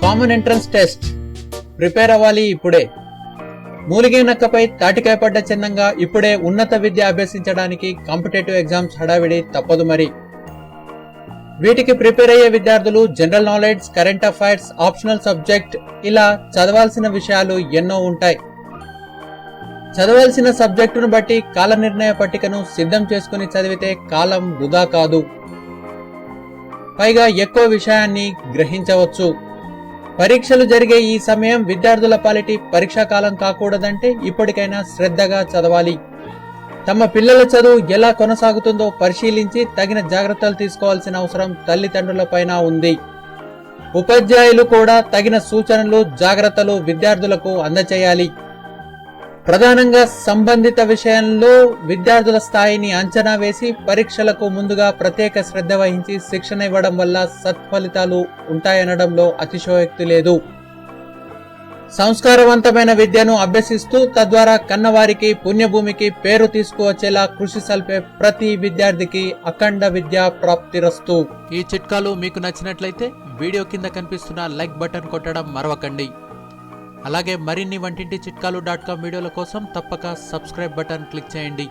Common entrance test prepare అవ్వాలి ఇప్పుడే. మూలిగే నక్కపై తాటికాయ పడ్డ చిన్నంగా ఇప్పుడే ఉన్నత విద్య అభ్యసించడానికి కాంపిటేటివ్ ఎగ్జామ్స్ హడావిడి తప్పదు మరి. వీటికి ప్రిపేర్ అయ్యే విద్యార్థులు general knowledge, current affairs, optional subject ఇలా చదవాల్సిన విషయాలు ఎన్నో ఉంటాయి. చదవాల్సిన సబ్జెక్టును బట్టి కాల నిర్ణయ పట్టికను సిద్ధం చేసుకుని చదివితే కాలం వృధా కాదు, పైగా ఎక్కువ విషయాన్ని గ్రహించవచ్చు. పరీక్షలు జరిగే ఈ సమయం విద్యార్థుల పాలిటి పరీక్షా కాలం కాకూడదంటే ఇప్పటికైనా శ్రద్ధగా చదవాలి. తమ పిల్లల చదువు ఎలా కొనసాగుతుందో పరిశీలించి తగిన జాగ్రత్తలు తీసుకోవాల్సిన అవసరం తల్లిదండ్రులపైన ఉంది. ఉపాధ్యాయులు కూడా తగిన సూచనలు, జాగ్రత్తలు విద్యార్థులకు అందచేయాలి. ప్రధానంగా సంబంధిత విషయంలో విద్యార్థుల స్థాయిని అంచనా వేసి పరీక్షలకు ముందుగా ప్రత్యేక శ్రద్ధ వహించి శిక్షణ ఇవ్వడం వల్ల సత్ఫలితాలు ఉంటాయనడంలో అతిశయోక్తి లేదు. సంస్కారవంతమైన విద్యను అభ్యసిస్తూ తద్వారా కన్నవారికి, పుణ్యభూమికి పేరు తీసుకువచ్చేలా కృషి సల్పే ప్రతి విద్యార్థికి అఖండ విద్యా ప్రాప్తిరస్తు. ఈ చిట్కాలు మీకు నచ్చినట్లయితే వీడియో కింద కనిపిస్తున్న లైక్ బటన్ కొట్టడం మరవకండి. అలాగే మరిన్ని వంటింటి చిట్కాలు.com వీడియోల కోసం తప్పక సబ్స్క్రైబ్ బటన్ క్లిక్ చేయండి.